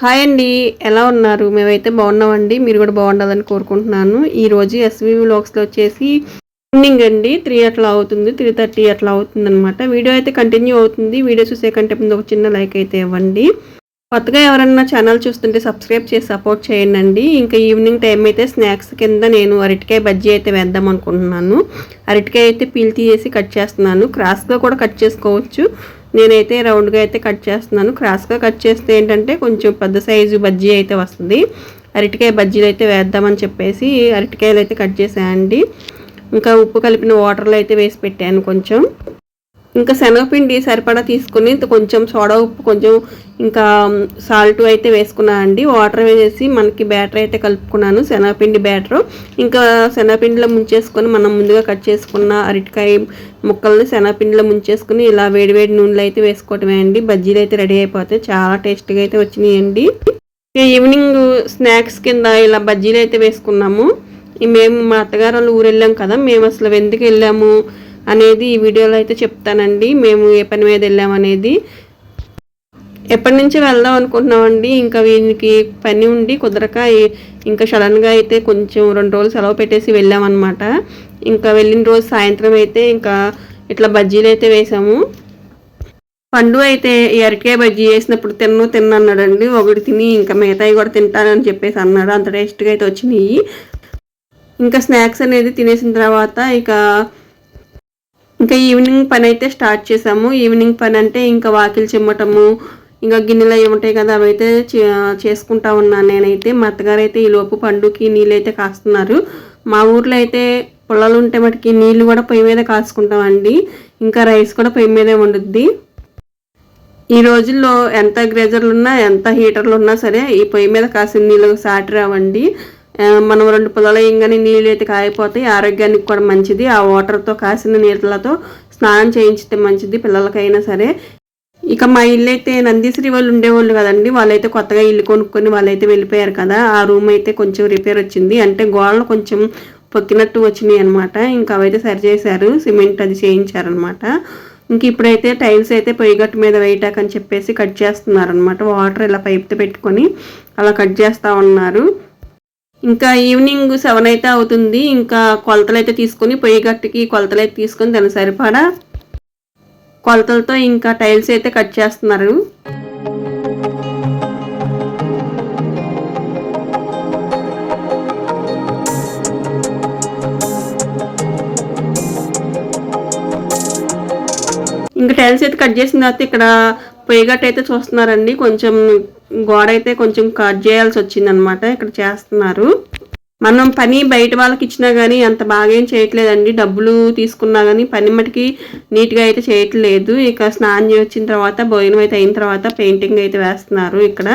Hi అండి, ఎలా ఉన్నారు? మేమైతే బాగున్నామండి. మీరు కూడా బాగుండాలని కోరుకుంటున్నాను. ఈరోజు ఎస్వి వ్లాగ్స్లో వచ్చేసి ఈవినింగ్ అండి 3 అట్లా అవుతుంది, 3:30 అట్లా అవుతుంది అనమాట. వీడియో అయితే కంటిన్యూ అవుతుంది. వీడియో చూసే కంటే ముందు ఒక చిన్న లైక్ అయితే ఇవ్వండి. కొత్తగా ఎవరన్నా ఛానల్ చూస్తుంటే సబ్స్క్రైబ్ చేసి సపోర్ట్ చేయండి. ఇంకా ఈవినింగ్ టైం అయితే స్నాక్స్ కింద నేను అరటికాయ బజ్జీ అయితే వేద్దాం అనుకుంటున్నాను. అరటికాయ అయితే పీల్ తీసి కట్ చేస్తున్నాను. క్రాస్గా కూడా కట్ చేసుకోవచ్చు. నేనైతే రౌండ్గా అయితే కట్ చేస్తున్నాను. క్రాస్గా కట్ చేస్తే ఏంటంటే కొంచెం పెద్ద సైజు బజ్జీ అయితే వస్తుంది. అరటికాయ బజ్జీలు అయితే వేద్దామని చెప్పేసి అరటికాయలు అయితే కట్ చేసాయండి. ఇంకా ఉప్పు కలిపిన వాటర్లో అయితే వేసి పెట్టాను కొంచెం. ఇంకా శనగపిండి సరిపడా తీసుకుని కొంచెం సోడా ఉప్పు కొంచెం ఇంకా సాల్ట్ అయితే వేసుకున్నాను అండి. వాటర్ వేసేసి మనకి బ్యాటర్ అయితే కలుపుకున్నాను, శనగపిండి బ్యాటర్. ఇంకా శనగపిండిలో ముంచేసుకొని మనం ముందుగా కట్ చేసుకున్న అరటికాయ ముక్కల్ని శనగపిండిలో ముంచేసుకుని ఇలా వేడివేడి నూనెలో అయితే వేసుకోవటమే అండి. బజ్జీలు అయితే రెడీ అయిపోతాయి. చాలా టేస్ట్గా అయితే వచ్చినాయండి. ఈవినింగ్ స్నాక్స్ కింద ఇలా బజ్జీలు అయితే వేసుకున్నాము. మేము మా అత్తగారు వాళ్ళు ఊరు వెళ్ళాం కదా, మేము అసలు ఎందుకు వెళ్ళాము అనేది ఈ వీడియోలో అయితే చెప్తానండి. మేము ఏ పని మీద వెళ్ళామనేది. ఎప్పటి నుంచి వెళ్దాం అనుకుంటున్నామండి. ఇంకా వీనికి పని ఉండి కుదరక ఇంకా సడన్గా అయితే కొంచెం 2 రోజులు సెలవు పెట్టేసి వెళ్ళామన్నమాట. ఇంకా వెళ్ళిన రోజు సాయంత్రం అయితే ఇంకా ఇట్లా బజ్జీలు అయితే వేసాము. పండు అయితే ఈ అరటికాయ బజ్జీ వేసినప్పుడు తిన్న అన్నాడండి. ఒకటి తిని ఇంకా మిగతాయి కూడా తింటానని చెప్పేసి అన్నాడు. అంత టేస్ట్గా అయితే వచ్చినాయి. ఇంకా స్నాక్స్ అనేది తినేసిన తర్వాత ఇంకా ఈవినింగ్ పని అయితే స్టార్ట్ చేసాము. ఈవినింగ్ పని అంటే ఇంకా వాకిలు చిమ్మటము, ఇంకా గిన్నెలు అవి ఉంటాయి కదా, అవి అయితే చేసుకుంటా ఉన్నాను నేనైతే. మా అత్తగారు అయితే ఈలోపు పండుకి నీళ్ళు అయితే కాస్తున్నారు. మా ఊర్లో అయితే పొలాలు ఉంటే మటుకి నీళ్ళు కూడా పొయ్యి మీద కాసుకుంటామండి. ఇంకా రైస్ కూడా పొయ్యి మీదే వండుద్ది. ఈ రోజుల్లో ఎంత గ్రేజర్లు ఉన్నా ఎంత హీటర్లు ఉన్నా సరే ఈ పొయ్యి మీద కాసిన నీళ్ళు సాటి రావండి. మనం 2 పొలాలు వేయంగానే నీళ్ళు అయితే కాయిపోతాయి. ఆరోగ్యానికి కూడా మంచిది. ఆ వాటర్తో కాసిన నీళ్ళతో స్నానం చేయించితే మంచిది పిల్లలకైనా సరే. ఇక మా ఇల్లు అయితే నందీశ్రీ వాళ్ళు ఉండేవాళ్ళు కదండి, వాళ్ళైతే కొత్తగా ఇల్లు కొనుక్కొని వాళ్ళైతే వెళ్ళిపోయారు కదా. ఆ రూమ్ అయితే కొంచెం రిపేర్ వచ్చింది. అంటే గోడలు కొంచెం పొక్కినట్టు వచ్చినాయి అనమాట. ఇంకా అవైతే సరి చేశారు, సిమెంట్ అది చేయించారనమాట. ఇంక ఇప్పుడైతే టైల్స్ అయితే పొయ్యిగట్టు మీద వేయటాకని చెప్పేసి కట్ చేస్తున్నారనమాట. వాటర్ ఇలా పైప్తో పెట్టుకొని అలా కట్ చేస్తూ ఉన్నారు. ఇంకా ఈవినింగ్ 7 అయితే అవుతుంది. ఇంకా కొలతలు అయితే తీసుకొని పొయ్యి గట్టుకి కొలతలు అయితే తీసుకొని దాని సరిపడా కొలతలతో ఇంకా టైల్స్ అయితే కట్ చేస్తున్నారు. ఇంకా టైల్స్ అయితే కట్ చేసిన తర్వాత ఇక్కడ పొయ్యి గట్టు అయితే చూస్తున్నారండి. కొంచెం గోడ అయితే కొంచెం కట్ చేయాల్సి వచ్చిందనమాట. ఇక్కడ చేస్తున్నారు. మనం పని బయట వాళ్ళకి ఇచ్చినా కానీ అంత బాగా ఏం చేయట్లేదండి. డబ్బులు తీసుకున్నా కానీ పని మటుకి నీట్గా అయితే చేయట్లేదు. ఇక స్నానం చేసిన తర్వాత భోజనం అయితే అయిన తర్వాత పెయింటింగ్ అయితే వేస్తున్నారు. ఇక్కడ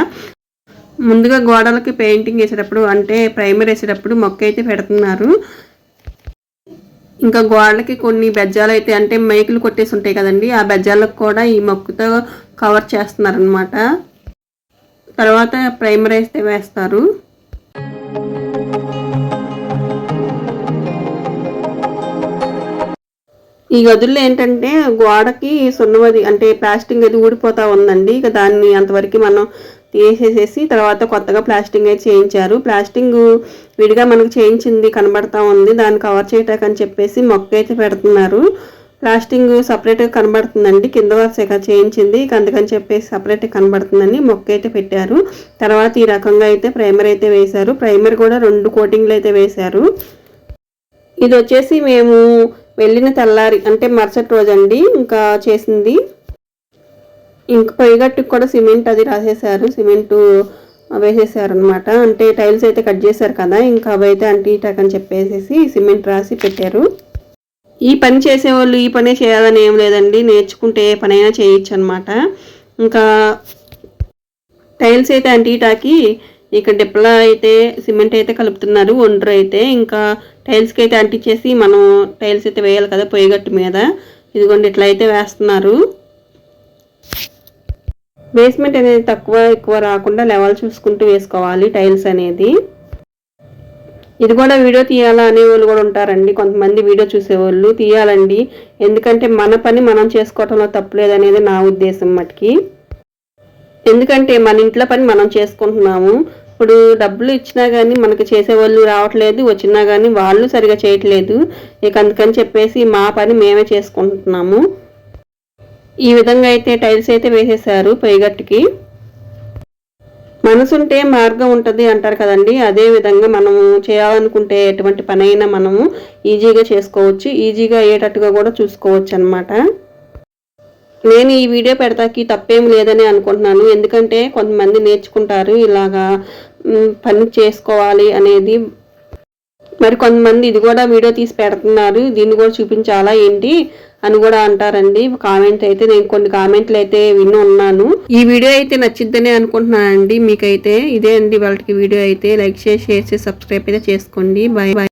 ముందుగా గోడలకి పెయింటింగ్ వేసేటప్పుడు అంటే ప్రైమర్ వేసేటప్పుడు మొక్క అయితే పెడుతున్నారు. ఇంకా గోడలకి కొన్ని బెజ్జాలు అయితే అంటే మైకులు కొట్టేసి ఉంటాయి కదండి, ఆ బెజ్జాలకు కూడా ఈ మొక్కతో కవర్ చేస్తున్నారనమాట. తర్వాత ప్రైమర్ అయితే వేస్తారు. ఈ గదుల్లో ఏంటంటే గోడకి సున్నమది అంటే ప్లాస్టింగ్ అది ఊడిపోతూ ఉందండి. ఇక దాన్ని అంతవరకు మనం తీసేసేసి తర్వాత కొత్తగా ప్లాస్టింగ్ అయితే చేయించారు. ప్లాస్టింగ్ విడిగా మనకు చేయించింది కనబడతా ఉంది. దాన్ని కవర్ చేయటాకని చెప్పేసి మొక్క అయితే పెడుతున్నారు. ప్లాస్టింగ్ సపరేట్గా కనబడుతుందండి, కింద వరుసగా చేయించింది. అందుకని చెప్పేసి సపరేట్గా కనబడుతుందని మొక్క అయితే పెట్టారు. తర్వాత ఈ రకంగా అయితే ప్రైమర్ అయితే వేశారు. ప్రైమర్ కూడా 2 కోటింగ్లు అయితే వేశారు. ఇది వచ్చేసి మేము వెళ్ళిన తెల్లారి అంటే మరుసటి రోజు అండి ఇంకా చేసింది. ఇంకా పొయ్యిగట్టుకు కూడా సిమెంట్ అది రాసేసారు, సిమెంటు వేసేసారు అనమాట. అంటే టైల్స్ అయితే కట్ చేశారు కదా, ఇంకా అవైతే అంటీటాకని చెప్పేసి సిమెంట్ రాసి పెట్టారు. ఈ పని చేసేవాళ్ళు ఈ పనే చేయాలని ఏం లేదండి, నేర్చుకుంటే ఏ పనైనా చేయొచ్చు అనమాట. ఇంకా టైల్స్ అయితే అంటీటాకి ఇక్కడ డిప్పలో అయితే సిమెంట్ అయితే కలుపుతున్నారు. ఒండ్రు అయితే ఇంకా టైల్స్కి అయితే అంటించేసి మనం టైల్స్ అయితే వేయాలి కదా పొయ్యిగట్టు మీద. ఇదిగోండి ఇట్లా అయితే వేస్తున్నారు. బేస్మెంట్ అనేది తక్కువ ఎక్కువ రాకుండా లెవెల్ చూసుకుంటూ వేసుకోవాలి టైల్స్ అనేది. ఇది కూడా వీడియో తీయాలా అనేవాళ్ళు కూడా ఉంటారండి, కొంతమంది వీడియో చూసేవాళ్ళు. తీయాలండి, ఎందుకంటే మన పని మనం చేసుకోవటంలో తప్పులేదనేది నా ఉద్దేశం మటుకి. ఎందుకంటే మన ఇంట్లో పని మనం చేసుకుంటున్నాము. ఇప్పుడు డబ్బులు ఇచ్చినా కానీ మనకి చేసేవాళ్ళు రావట్లేదు, వచ్చినా కానీ వాళ్ళు సరిగా చేయట్లేదు. ఇక అందుకని చెప్పేసి మా పని మేమే చేసుకుంటున్నాము. ఈ విధంగా అయితే టైల్స్ అయితే వేసేసారు పైగట్టుకి. మనసుంటే మార్గం ఉంటుంది అంటారు కదండి, అదే విధంగా మనము చేయాలనుకుంటే ఎటువంటి పని అయినా మనము ఈజీగా చేసుకోవచ్చు, ఈజీగా అయ్యేటట్టుగా కూడా చూసుకోవచ్చు అనమాట. నేను ఈ వీడియో పెడతాకి తప్పేం లేదని అనుకుంటున్నాను. ఎందుకంటే కొంతమంది నేర్చుకుంటారు ఇలాగా పని చేసుకోవాలి అనేది. మరి కొంతమంది ఇది కూడా వీడియో తీసి పెడుతున్నారు, దీన్ని కూడా చూపించాలా ఏంటి అని కూడా అంటారండి. కామెంట్ అయితే నేను కొన్ని కామెంట్లు అయితే విని ఉన్నాను. ఈ వీడియో అయితే నచ్చిద్దని అనుకుంటున్నానండి. మీకైతే ఇదే అండి వాళ్ళకి వీడియో అయితే. లైక్ చేసి షేర్ చేసి సబ్స్క్రైబ్ అయితే చేసుకోండి. Bye bye.